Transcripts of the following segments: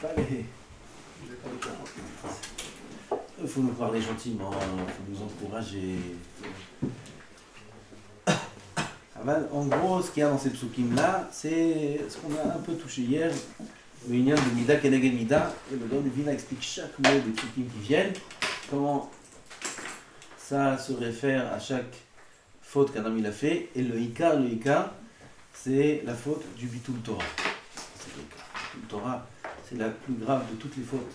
pas les... Il faut nous parler gentiment, il faut nous encourager. En gros, ce qu'il y a dans ces psukim-là, c'est ce qu'on a un peu touché hier, le lien de Mida Keneged Mida, et le Gaon du Vilna explique chaque mot des psukim qui viennent, comment ça se réfère à chaque faute qu'un homme il a fait, et le Ikar, c'est la faute du Bitul Torah. C'est le Bitul Torah, c'est la plus grave de toutes les fautes.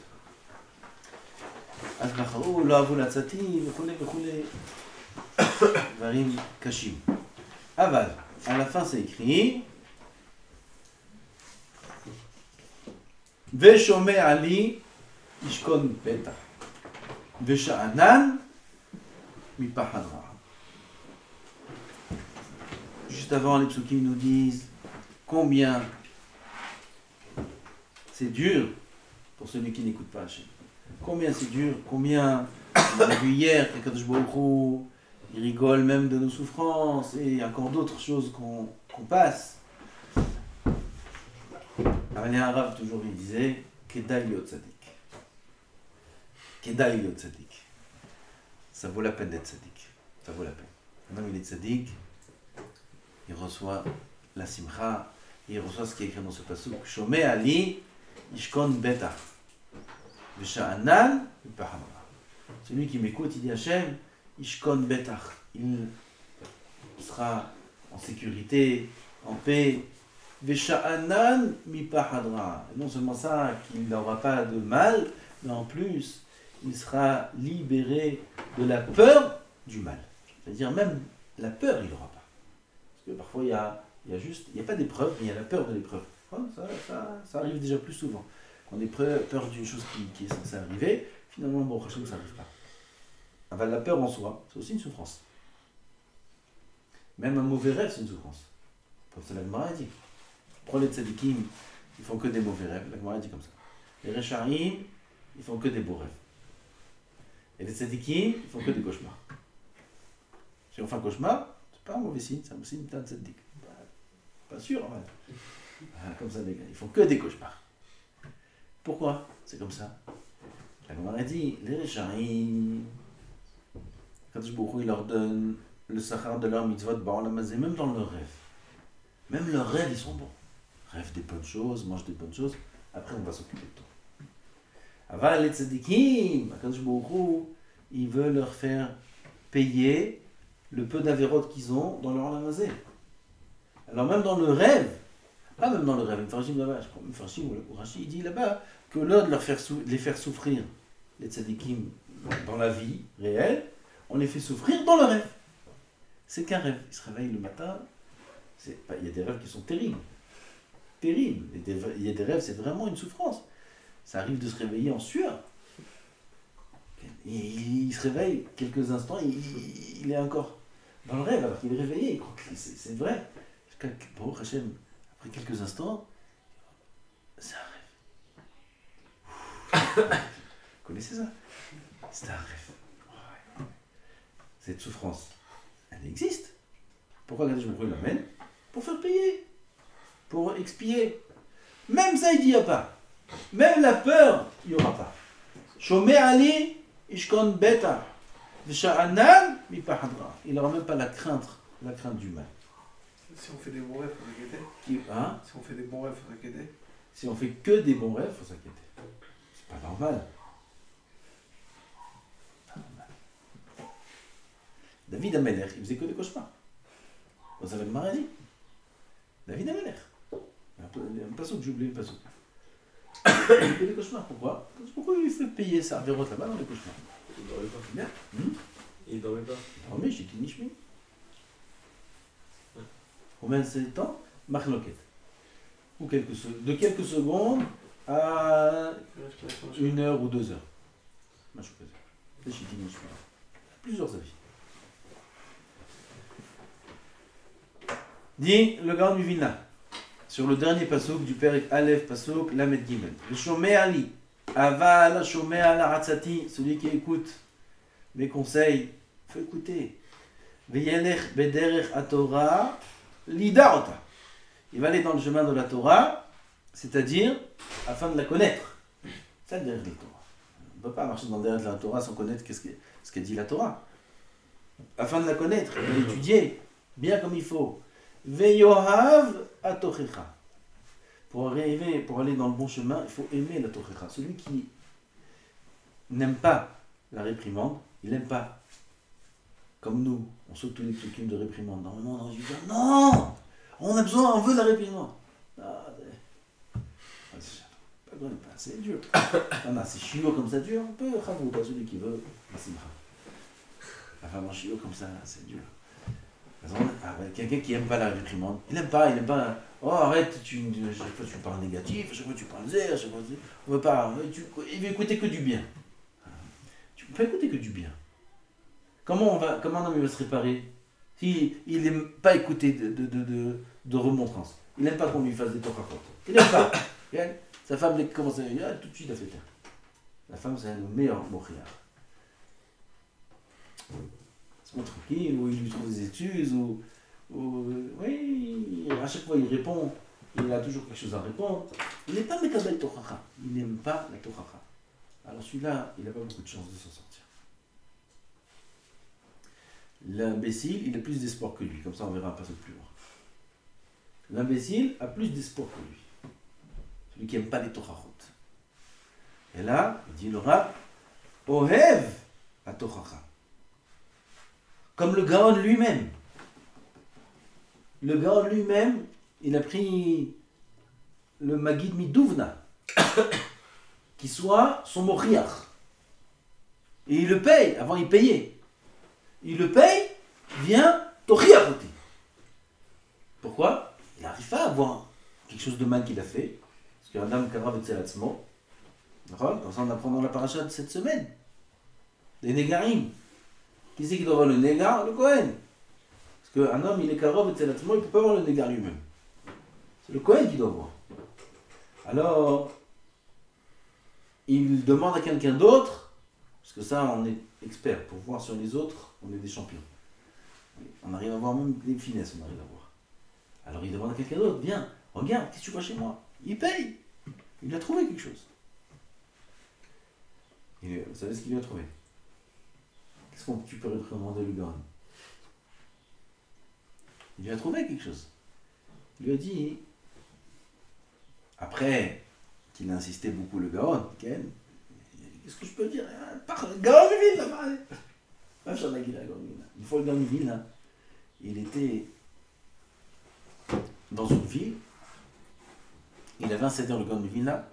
אז בחרו, לא אהבו לעצתי וכולי וכולי דברים קשים. אבל, à la fin c'est écrit ושומע לי ישכון בטח ושאנן מפחד רע. Juste avant, les psukim nous disent combien c'est dur pour celui qui n'écoute pas Hachem. Combien c'est dur, combien on a vu hier qu'Akadosh Baruch Hu, il rigole même de nos souffrances et encore d'autres choses qu'on passe. Avalé Arav toujours il disait Kedai liot tzadik. Kedai liot tzadik. Ça vaut la peine d'être tzadik. Ça vaut la peine. Un homme il est tzadik, il reçoit la simcha, il reçoit ce qui est écrit dans ce pasuk. Shomeh ali ishkon betach. Celui qui m'écoute, il dit Hachem, Ishkon Betach, il sera en sécurité, en paix. Vesha'anan mipahadra. Non seulement ça, qu'il n'aura pas de mal, mais en plus, il sera libéré de la peur du mal. C'est-à-dire même la peur, il n'aura pas. Parce que parfois, il y a pas d'épreuve, mais il y a la peur de l'épreuve. Ça arrive déjà plus souvent. On est peur d'une chose qui est censée arriver, finalement, bon, ça n'arrive pas. Enfin, la peur en soi, c'est aussi une souffrance. Même un mauvais rêve, c'est une souffrance. Comme ça, la Gemara dit. Prenez les tzadikim, ils font que des mauvais rêves. La Gemara dit comme ça. Les rechaim, ils font que des beaux rêves. Et les tzadikim, ils font que des cauchemars. Si on fait un cauchemar, c'est pas un mauvais signe, c'est un signe d'un tzadik. Pas sûr, en fait. Comme ça, les gars, ils font que des cauchemars. Pourquoi c'est comme ça? La Gemara dit, les Rechaim, Kadosh Baruch Hu, il leur donne le sachar de leur mitzvot ba'olam hazeh, même dans leurs rêves. Même leurs rêves, ils sont bons. Rêvent des bonnes choses, mangent des bonnes choses, après on va s'occuper de tout. Aval les tzadikim, Kadosh Baruch Hu, il veut leur faire payer le peu d'avérotes qu'ils ont dans leur olam hazeh. Alors même dans le rêve, pas même dans le rêve, Mefarshim là-bas, je crois, Mefarshim ou Rashi, il dit là-bas que l'heure de les faire souffrir, les tzadikim, dans la vie réelle, on les fait souffrir dans le rêve. C'est qu'un rêve. Ils se réveillent le matin, il y a des rêves qui sont terribles. Terribles. Il y a des rêves, c'est vraiment une souffrance. Ça arrive de se réveiller en sueur. Et il se réveille quelques instants, il est encore dans le rêve, alors qu'il est réveillé, il croit que c'est vrai. Baruch Hashem, après quelques instants, c'est un rêve. Vous connaissez ça? C'est un rêve. Cette souffrance, elle existe. Pourquoi Kadosh Baruch Hu l'amène? Pour faire payer, pour expier. Même ça, il dit il n'y a pas. Même la peur, il n'y aura pas. Shomeh ali ishkon beta v'sha'anan mipahadra. Il n'aura même pas la crainte du mal. Si on fait des bons rêves, il faut s'inquiéter. Si on fait des bons rêves, il faut s'inquiéter. Si on fait que des bons rêves, il faut s'inquiéter. C'est pas normal. David Amelech, il faisait que des cauchemars. Vous savez le maladie. David Amelech. Un passouk, j'ai oublié le passouk. Il fait que des cauchemars. Pourquoi? Pourquoi il fait payer sa vérote là-bas dans les cauchemars? Il dormait pas. Bien. Il dormait pas. Il dormait chez Kinishmi. Combien de temps? Machloket. Ou de quelques secondes à 1 heure ou 2 heures. C'est chez Kinishmi. Plusieurs avis. Dit le Gaon du Vilna, sur le dernier pasuk du Père Aleph pasuk Lamed Gimel. Le Shomeh Ali, Aval Shomeh ala Hatzati, celui qui écoute mes conseils, faut écouter. Veyelech bederech haTorah lidarota. Il va aller dans le chemin de la Torah C'est-à-dire, afin de la connaître. C'est le derrière la Torah. On ne peut pas marcher dans le derrière de la Torah sans connaître ce qu'a dit la Torah. Afin de la connaître, de l'étudier bien comme il faut. Veyohav atochecha. Pour aller dans le bon chemin, il faut aimer la Tochecha. Celui qui n'aime pas la réprimande, il n'aime pas. Comme nous, on saute tous les trucs de réprimande. Normalement, on dit non, on veut la réprimande. C'est dur. C'est chiot comme ça, dur. Un peu, celui qui veut, la femme en chiot comme ça, c'est dur. Quelqu'un qui n'aime pas la réprimande, il n'aime pas. Oh arrête, chaque fois tu parles négatif, chaque fois tu parles zère, chaque fois on veut pas. Il veut écouter que du bien. Tu peux pas écouter que du bien. Comment un homme il va se réparer s'il n'aime pas écouter de remontrance? Il n'aime pas qu'on lui fasse des tours à côté. Il n'aime pas. Sa femme, dès qu'il commence à dire, tout de suite, elle fait taire. La femme, c'est le meilleur mochiar. Se montre tranquille, ou il lui trouve des excuses, oui, à chaque fois il répond, il a toujours quelque chose à répondre. Il n'est pas Mekabel Tochacha. Il n'aime pas la Tochacha. Alors celui-là, il n'a pas beaucoup de chance de s'en sortir. L'imbécile, il a plus d'espoir que lui. Comme ça, on verra un peu plus loin. L'imbécile a plus d'espoir que lui. Celui qui n'aime pas les Tochachot. Et là, il dit le Rav, Ohev à Tochacha. Comme le Gaon lui-même. Le Gaon lui-même, il a pris le Magid Midouvna, qui soit son Mochiach. Et il le paye, avant il payait. Il le paye, vient Tochiachoti. Pourquoi? Il n'arrive pas à voir quelque chose de mal qu'il a fait. Parce qu'Adam Karav et Tzelatzmo, comme ça on apprend dans la paracha de cette semaine. Les Négarim. Qui c'est qui doit voir le Négar? Le Kohen. Parce qu'un homme, il est Karav et Tzelatzmo, il ne peut pas voir le Négar lui-même. C'est le Kohen qui doit voir. Alors, il demande à quelqu'un d'autre, parce que ça, on est expert. Pour voir sur les autres, on est des champions. On arrive à voir même des finesses, on arrive à voir. Alors il demande à quelqu'un d'autre, viens, regarde, qu'est-ce que tu vois chez moi? Il paye. Il a trouvé quelque chose. Vous savez ce qu'il lui a trouvé? Qu'est-ce que tu peux recommander le gars? Il lui a trouvé quelque chose. Il lui a dit, après qu'il a insisté beaucoup le Gaon, qu'est-ce que je peux dire? Parle, Gaon Miville là-bas. Une fois le Gaon Miville, là, il était dans une ville, il avait un seder le Gaon Miville là,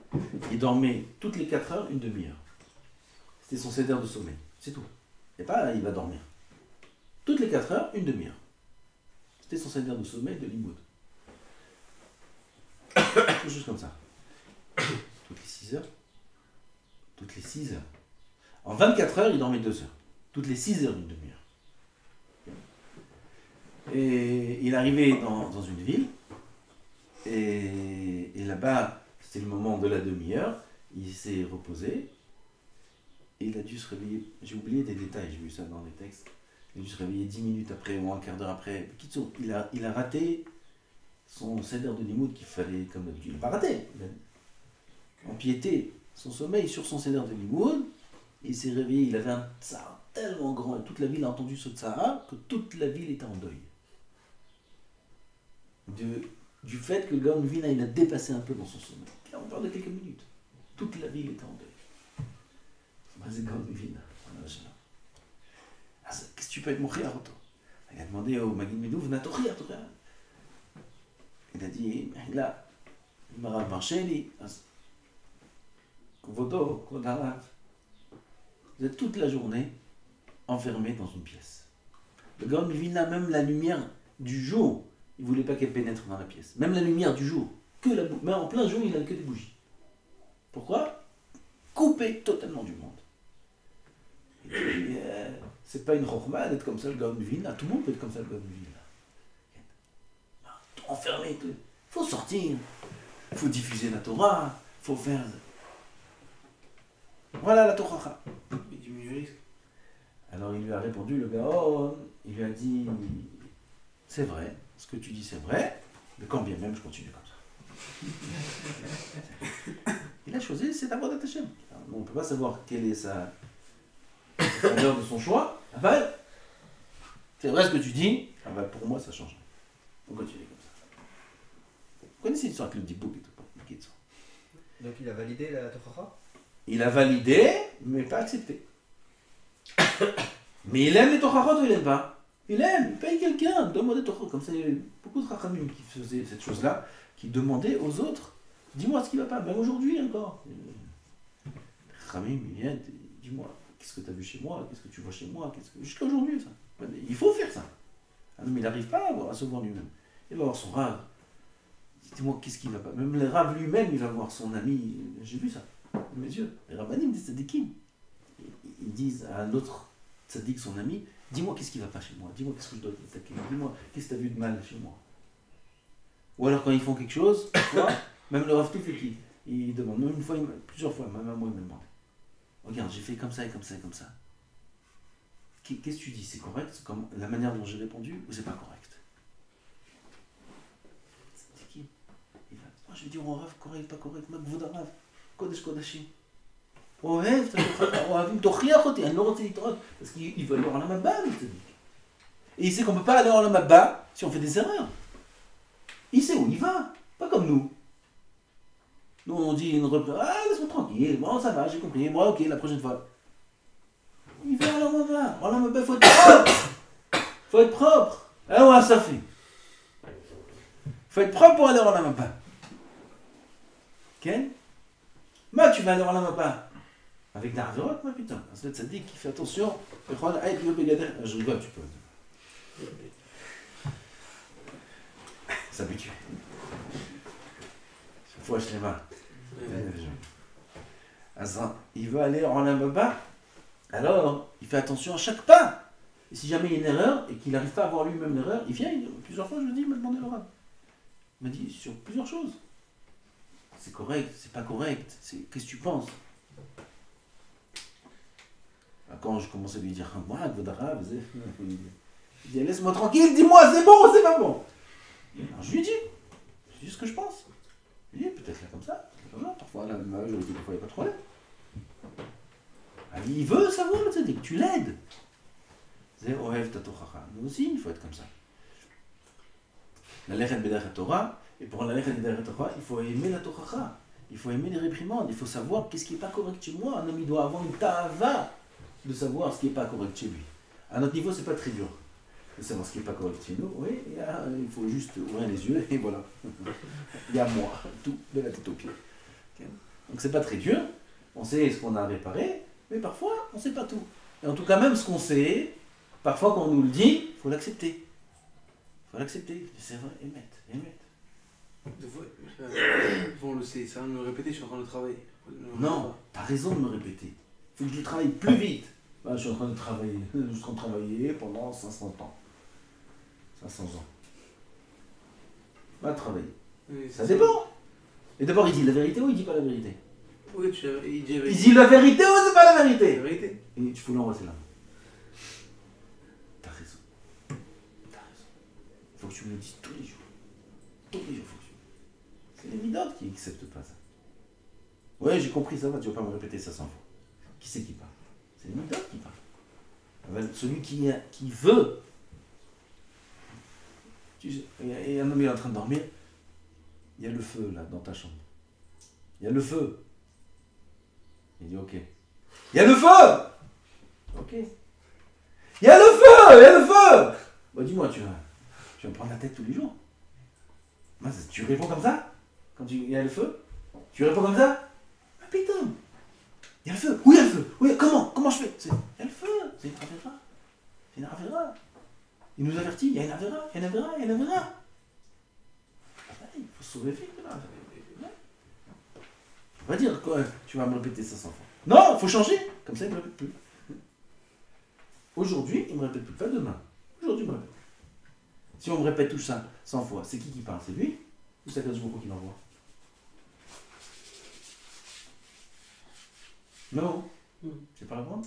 il dormait toutes les 4 heures, une demi-heure. C'était son seder de sommeil, c'est tout. Et pas il va dormir. Toutes les 4 heures, une demi-heure. C'était son seder de sommeil de Limoud. Quelque chose comme ça. Toutes les 6 heures. Toutes les 6 heures. En 24 heures, il dormait 2 heures. Toutes les 6 heures, une demi-heure. Et il arrivait dans une ville. Et là-bas, c'était le moment de la demi-heure. Il s'est reposé. Et il a dû se réveiller. J'ai oublié des détails, j'ai vu ça dans les textes. Il a dû se réveiller 10 minutes après, ou un quart d'heure après. Il a raté son seder de Limoud qu'il fallait, comme d'habitude. Il n'a pas raté. Il a empiété son sommeil sur son seder de Limoud. Il s'est réveillé, il avait un tsar tellement grand, et toute la ville a entendu ce tsar, que toute la ville était en deuil. Du fait que le Gaon Miville, il a dépassé un peu dans son sommeil. On parle de quelques minutes. Toute la ville était en deuil. C'est Gaon Miville. Qu'est-ce que tu peux être mochiar auto? Il a demandé au Magid Midou, venez tochiar. Il a dit, là, il m'a marché, il dit, Kvodo, Kodarav. Vous êtes toute la journée enfermé dans une pièce. Le Gaon Miville, même la lumière du jour, il ne voulait pas qu'elle pénètre dans la pièce. Même la lumière du jour. Mais en plein jour, il n'avait que des bougies. Pourquoi? Coupé totalement du monde. C'est pas une rochma d'être comme ça le Gaon Miville. Tout le monde peut être comme ça le Gaon Miville. Tout enfermé. Il faut sortir. Il faut diffuser la Torah. Il faut faire... Voilà la Torah. Il diminue le risque. Alors il lui a répondu, le Gaon, il lui a dit, c'est vrai, ce que tu dis c'est vrai, mais quand bien même je continue comme ça. Il a choisi, c'est Avodat Hashem. On ne peut pas savoir quelle est sa valeur de son choix. Aval, c'est vrai ce que tu dis. Aval, pour moi, ça change. On continue comme ça. Vous connaissez l'histoire avec le Dibouk et tout. Donc il a validé la Tochacha? Il a validé, mais pas accepté. Mais il aime les Tochachot ou il aime pas? Il aime, il paye quelqu'un, donne-moi des Tochachot. Comme ça, il y a beaucoup de Chachamim qui faisaient cette chose-là, qui demandaient aux autres, dis-moi ce qui va pas, même aujourd'hui encore. Chachamim, il vient, dis-moi, qu'est-ce que tu as vu chez moi, qu'est-ce que tu vois chez moi, jusqu'à aujourd'hui, ça. Il faut faire ça. Un homme, il n'arrive pas à se voir lui-même. Il va voir son rave. Dis-moi, qu'est-ce qui va pas? Même le rave lui-même, il va voir son ami. J'ai vu ça, de mes yeux. Les rabbanim, des tzadikim, ils disent à un autre tzadik, son ami, dis-moi qu'est-ce qui va pas chez moi, dis-moi qu'est-ce que je dois t'attaquer, dis-moi qu'est-ce que tu as vu de mal chez moi. Ou alors quand ils font quelque chose, même le Rav Touf, il demande, même une fois, plusieurs fois, même à moi, il me demande, regarde, j'ai fait comme ça et comme ça et comme ça. Qu'est-ce que tu dis, c'est correct? C'est comme la manière dont j'ai répondu ou c'est pas correct? C'est qui? Moi je vais dire au Rav, correct, pas correct, ma gvoda Rav, Kodesh Kodashim. אוהב, אוהבים, תוכיח אותי, אני לא רוצה להתראות, parce qu'il veut aller au Olam Haba, le tzaddik. Et il sait qu'on ne peut pas aller au Olam Haba si on fait des erreurs. Il sait où il va, pas comme nous. Nous on dit une reprise, ah laisse-moi tranquille, bon ça va, j'ai compris, moi ok, la prochaine fois. Il va à l'Olam Haba, au Olam Haba, faut être propre. Faut être propre. Ah ouais, ça fait. Faut être propre pour aller au Olam Haba. Ok? Mais tu vas aller au Olam Haba. Avec des Averot, moi putain, c'est le tzaddik qui fait attention. Je rigole, tu peux. S'habituer. Chaque fois, je l'ai mal. Il veut aller en Olam Haba, alors il fait attention à chaque pas. Et si jamais il y a une erreur et qu'il n'arrive pas à voir lui-même l'erreur, il vient, plusieurs fois je lui dis, il m'a demandé l'oral. Il m'a dit sur plusieurs choses. C'est correct, c'est pas correct, qu'est-ce que tu penses? Quand je commence à lui dire, moi, il dit, laisse-moi tranquille, dis-moi, c'est bon ou c'est pas bon? Alors, je lui dis ce que je pense. Je lui dis, peut-être là comme ça, parfois la majorité des fois il n'y a pas de problème. Alors, il veut savoir, tu sais, que tu l'aides. C'est Ohev Tatochacha. Nous aussi, il faut être comme ça. La Lechet B'derech Torah, et pour la Lechet B'derech Torah, il faut aimer la Tochacha. Il faut aimer les réprimandes, il faut savoir qu'est-ce qui n'est pas correct chez moi. Un homme, il doit avoir une ta'ava de savoir ce qui n'est pas correct chez lui. À notre niveau, c'est pas très dur de savoir ce qui n'est pas correct chez nous. Oui, il faut juste ouvrir les yeux et voilà. Il y a moi, tout, de la tête aux pieds. Okay. Donc c'est pas très dur. On sait ce qu'on a réparé, mais parfois on ne sait pas tout. Et en tout cas, même ce qu'on sait, parfois quand on nous le dit, il faut l'accepter. Il faut l'accepter. C'est vrai, émettre. On le sait, ça va me répéter, je suis en train de travailler. Non, t'as raison de me répéter. Il faut que je travaille plus vite. Bah, je suis en train de travailler. Je suis en train de travailler pendant 500 ans. 500 ans. Va travailler. Oui, ça dépend. Et d'abord, il dit la vérité ou il dit pas la vérité? Oui, il dit la vérité ou c'est pas la vérité? La vérité. Et tu faut l'embrasser là. T'as raison. Il faut que tu me le dises tous les jours. Tous les jours, faut que tu... C'est les midotes qui n'acceptent pas ça. Ouais, j'ai compris, ça va, tu vas pas me répéter ça 100 fois. Qui c'est qui parle? C'est les midotes qui parlent. Celui qui veut. Et un homme il est en train de dormir, il y a le feu là dans ta chambre. Il y a le feu. Il dit ok. Il y a le feu! Ok. Il y a le feu! Bah dis-moi, tu vas me prendre la tête tous les jours. Tu réponds comme ça? Quand il y a le feu? Tu réponds comme ça? Ah putain! Il y a le feu! Où il y a le feu? Oui, comment je fais? Il y a le feu! C'est une avéra. C'est une avéra. Il nous avertit, il y a une avéra, il y a une avéra, il y a une avéra. Il faut se sauver vite là. On va dire quoi? Tu vas me répéter ça 100 fois. Non, il faut changer. Comme ça, il ne me répète plus. Aujourd'hui, il ne me répète plus. Pas demain. Aujourd'hui, il me répète. Si on me répète tout ça 100 fois, c'est qui parle? C'est lui? Ou c'est Akadosh Baruch Hu qui l'envoie? Non. C'est pas la bonne?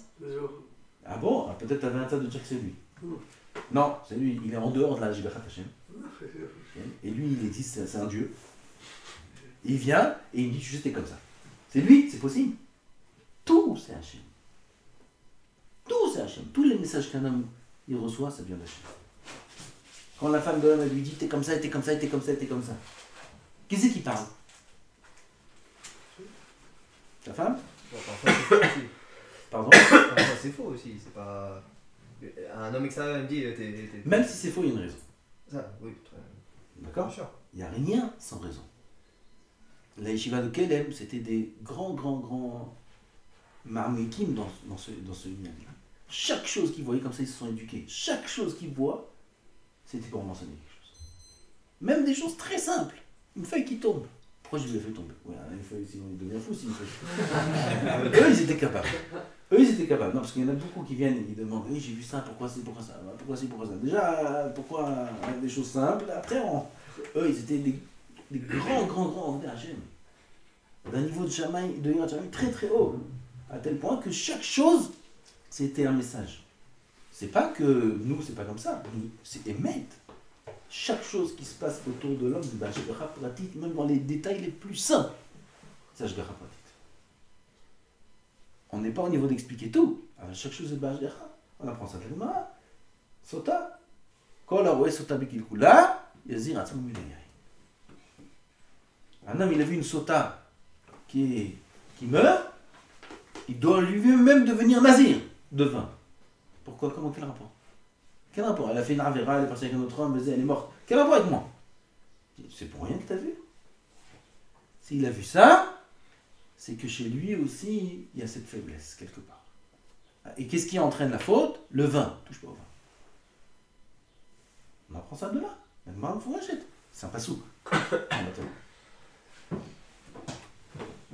Ah bon? Ah, peut-être t'avais un tas de dire que c'est lui. Non, c'est lui. Il est en dehors de la Jibachat Hashem. Et lui, il existe, c'est un dieu. Il vient et il me dit, juste comme ça. C'est lui, c'est possible. Tout, c'est Hachem. Tout, c'est Hachem. Tous les messages qu'un homme il reçoit, ça vient d'Hachem. Quand la femme de l'homme lui dit, t'es comme ça, t'es comme ça, t'es comme ça, t'es comme ça. Qui c'est qui parle? Ta femme? Bon, parfois c'est faux aussi. Pardon? Parfois c'est faux aussi. C'est pas. Un homme extérieur il me dit t'es. Même si c'est faux, il y a une raison. Ça, oui, très D'accord? bien sûr. Il n'y a rien sans raison. La yeshiva de Kelem, c'était des grands marmikim dans ce minyan-là. Chaque chose qu'ils voyaient, comme ça ils se sont éduqués. Chaque chose qu'ils voient, c'était pour mentionner quelque chose. Même des choses très simples. Une feuille qui tombe. Pourquoi je lui ai fait tomber? Ouais, une feuille, sinon il devient fou, sinon eux, ils étaient capables. Non, parce qu'il y en a beaucoup qui viennent et qui demandent, oui, j'ai vu ça, pourquoi ça? Pourquoi ça? Déjà, pourquoi des choses simples? Après, eux, ils étaient des grands Ovdei Hashem. D'un niveau de Shamaï, très très haut. À tel point que chaque chose, c'était un message. C'est pas que nous, c'est pas comme ça. Nous, c'est émet. Chaque chose qui se passe autour de l'homme, c'est Hashgacha Pratit, même dans les détails les plus simples. C'est Hashgacha Pratit. On n'est pas au niveau d'expliquer tout. Alors, chaque chose est Hashgacha. On apprend ça de l'Gemara. Sota. Kol haroé sota bekil kula, yazir atzmo minayai. Un homme, il a vu une sota qui meurt, il doit lui-même devenir nazir de vin. Pourquoi? Comment? Quel rapport? Quel rapport? Elle a fait une avera, elle est partie avec un autre homme, elle est morte. Quel rapport avec moi? C'est pour rien que tu as vu. S'il a vu ça, c'est que chez lui aussi, il y a cette faiblesse, quelque part. Et qu'est-ce qui entraîne la faute? Le vin. Touche pas au vin. On apprend ça de là. Même mal, il faut acheter. C'est un passou.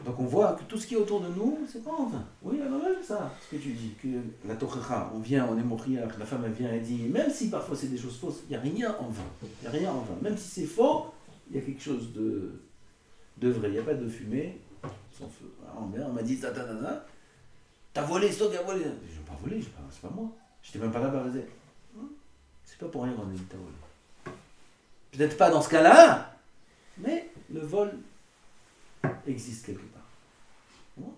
Donc on voit que tout ce qui est autour de nous, c'est pas en vain. Oui, alors même ça, ce que tu dis, que la tochecha, on est mochiach, la femme elle vient et dit, même si parfois c'est des choses fausses, il n'y a rien en vain. Il n'y a rien en vain. Même si c'est faux, il y a quelque chose de vrai. Il n'y a pas de fumée sans feu. Alors, on m'a dit, t'as volé, stock, t'as volé. Je n'ai pas volé, c'est pas moi. J'étais même pas là par les ailes. C'est pas pour rien qu'on a dit t'as volé. Peut-être pas dans ce cas-là, mais le vol existe quelque part. Bon.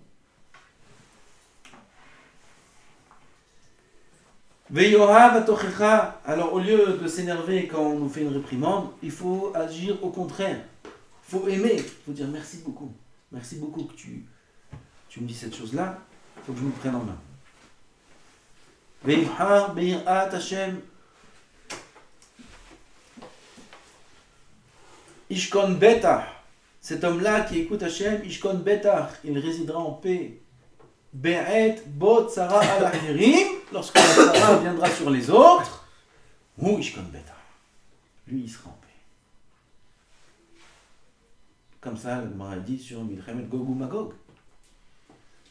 Alors au lieu de s'énerver quand on nous fait une réprimande, il faut agir au contraire. Il faut aimer. Il faut dire merci beaucoup. Merci beaucoup que tu me dis cette chose-là. Il faut que je me prenne en main. Ishkon Betach. Cet homme-là qui écoute Hachem, Ishkon Betach, il résidera en paix. Be'et Bot Sarah al-Ahirim, lorsque la Sarah viendra sur les autres, ou Ishkon Betach. Lui, il sera en paix. Comme ça, le Gemara dit sur Milchemet Gog ou Magog.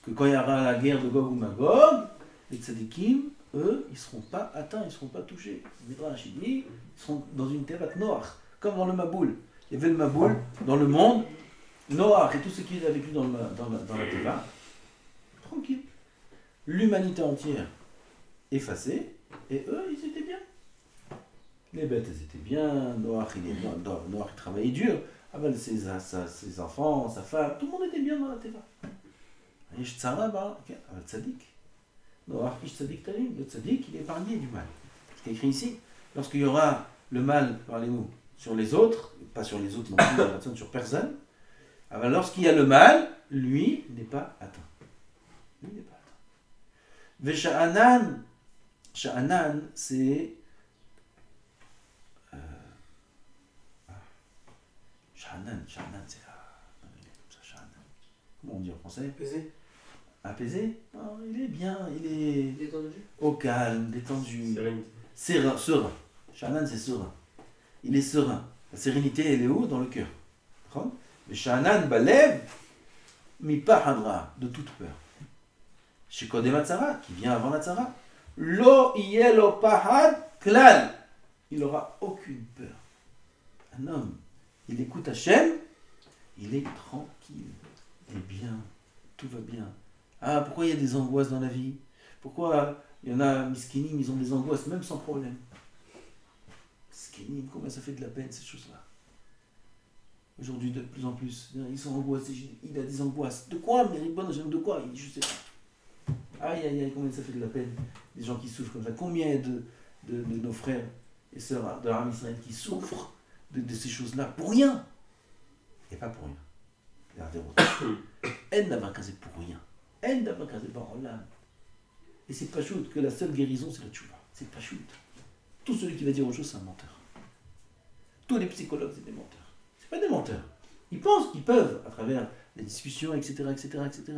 Que quand il y aura la guerre de Gog ou Magog, les tzadikim, eux, ils ne seront pas atteints, ils ne seront pas touchés. Midrash dit, ils seront dans une terre noire, comme dans le Maboul. Il y avait le Maboul dans le monde, Noach et tout ce qui est avec lui dans la Teva, tranquille. L'humanité entière effacée, et eux, ils étaient bien. Les bêtes, elles étaient bien, Noach, il travaillait dur, avec ses enfants, sa femme, tout le monde était bien dans la Teva. Ish Tzara, avec Tzadik. Noach, Ish Tzadik Talim, le Tzadik, il est épargné du mal. C'est écrit ici, lorsqu'il y aura le mal, parlez-nous, sur les autres, pas sur les autres non plus, sur personne, alors lorsqu'il y a le mal, lui n'est pas atteint. Lui n'est pas atteint. Vesha'anan, Sha'anan, c'est Sha'anan, c'est Sha'anan. Comment on dit en français? Apaisé. Apaisé? Non, il est bien, il est Détendu. au calme, détendu. Sérénité. Serein. Sha'anan, c'est serein. Il est serein. La sérénité, elle est où? Dans le cœur. Mais Sha'anan balev mipahadra, de toute peur. Chez Kodem Tzara, qui vient avant la Tzara, lo yelo pahad klal. Il n'aura aucune peur. Un homme, il écoute Hachem, il est tranquille, il est bien, tout va bien. Ah, pourquoi il y a des angoisses dans la vie? Pourquoi il y en a, miskinim, ils ont des angoisses, même sans problème? Miskinim, combien ça fait de la peine, ces choses-là? Aujourd'hui, de plus en plus, ils sont angoissés. Il a des angoisses. De quoi, mais de quoi? Il dit, je sais pas. Aïe, aïe, aïe, combien ça fait de la peine. Des gens qui souffrent comme ça. Combien de nos frères et sœurs de l'armée israélienne qui souffrent de ces choses-là pour rien. Et pas pour rien. Elle n'a pas casé pour rien. Elle n'a pas casé par Allah. Et c'est pas chouette que la seule guérison, c'est la tchouva. C'est pas chouette. Tout celui qui va dire autre chose, c'est un menteur. Tous les psychologues, c'est des menteurs. C'est pas des menteurs. Ils pensent qu'ils peuvent, à travers les discussions, etc., etc., etc.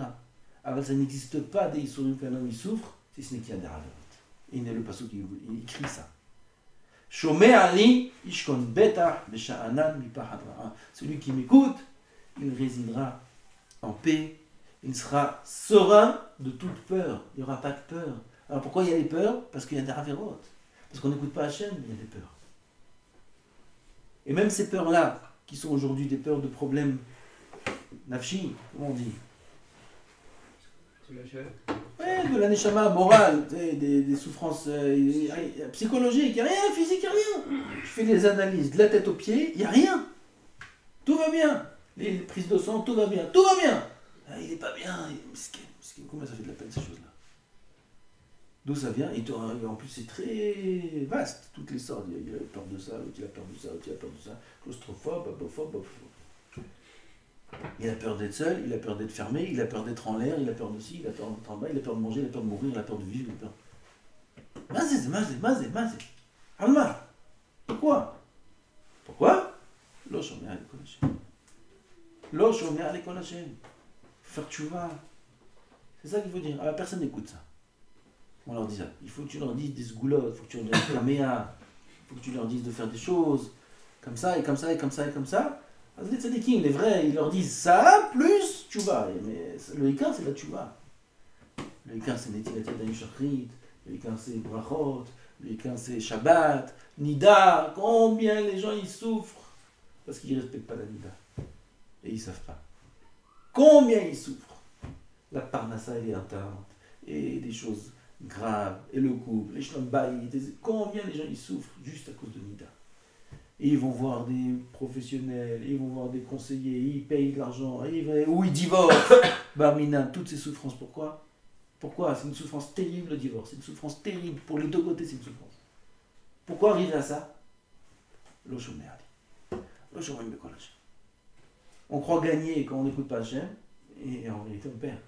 Alors ça n'existe pas des Issourim qu'un homme il souffre, si ce n'est qu'il y a des raverotes. Et il y a le passage qui écrit ça. Shomé Ali, Ishkon Beta, Besha'anan, Mipahadra. Celui qui m'écoute, il résidera en paix, il sera serein de toute peur. Il n'y aura pas de peur. Alors pourquoi il y a des peurs? Parce qu'il y a des raverotes. Parce qu'on n'écoute pas Hachem, il y a des peurs. Et même ces peurs-là, qui sont aujourd'hui des peurs de problèmes nafshi, comment on dit? Ouais, de la neshama morale, des souffrances psychologiques, il n'y a rien, physique, il n'y a rien. Je fais des analyses de la tête aux pieds, il n'y a rien. Tout va bien. Les prises de sang, tout va bien. Tout va bien. Ah, il n'est pas bien. Comment ça fait de la peine ces choses-là? D'où ça vient? Et en plus, c'est très vaste, toutes les sortes. Il a peur de ça, l'autre il a peur de ça, l'autre il a peur de ça. Claustrophobe, abophobe. Il a peur d'être seul, il a peur d'être fermé, il a peur d'être en l'air, il a peur de ci, il a peur d'être en bas, il a peur de manger, il a peur de mourir, il a peur de vivre, il a peur. Mazé. Alma. Pourquoi? L'eau chômée à l'école Hachem. L'eau chômée à l'école Hachem. Faire tchouva. C'est ça qu'il faut dire. Alors personne n'écoute ça. On leur dit ça. Il faut que tu leur dises des sgoulottes, il faut que tu leur dises kaméa, il faut que tu leur dises de faire des choses comme ça et comme ça et comme ça et comme ça. Les tzadikim, les vrais, ils leur disent ça plus tchouva. Mais le Ikar, c'est la tchouva. Le Ikar, c'est Netilat Yadayim Shachrit, le Ikar, c'est Brachot, le Ikar, c'est Shabbat, Nida. Combien les gens ils souffrent parce qu'ils ne respectent pas la Nida. Et ils ne savent pas. Combien ils souffrent. La Parnassa, elle est atteinte. Et des choses graves. Et le couple, les shlombaïs. Combien les gens ils souffrent juste à cause de Nida. Et ils vont voir des professionnels, ils vont voir des conseillers, ils payent de l'argent, ou ils divorcent. Barminan, toutes ces souffrances, pourquoi? C'est une souffrance terrible le divorce, c'est une souffrance terrible, pour les deux côtés c'est une souffrance. Pourquoi arriver à ça? On croit gagner quand on n'écoute pas Hachem, et en vérité on perd.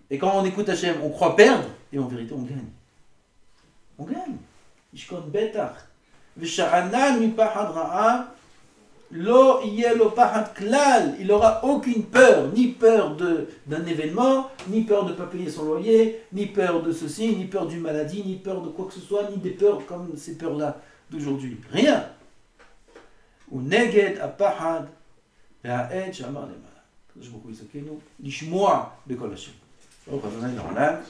Et quand on écoute Hachem, on croit perdre, et en vérité on gagne. On gagne. Ishkon betach. Vesha'anan mipahad ra'a, lo yelo pahad klal. Il n'aura aucune peur, ni peur d'un événement, ni peur de ne pas payer son loyer, ni peur de ceci, ni peur d'une maladie, ni peur de quoi que ce soit, ni des peurs comme ces peurs-là d'aujourd'hui. Rien. Ou neged apahad ve'ha'ed shamar lemala. Je vous prie, c'est que nous, l'ishmoa de Kol Hashem. Amen.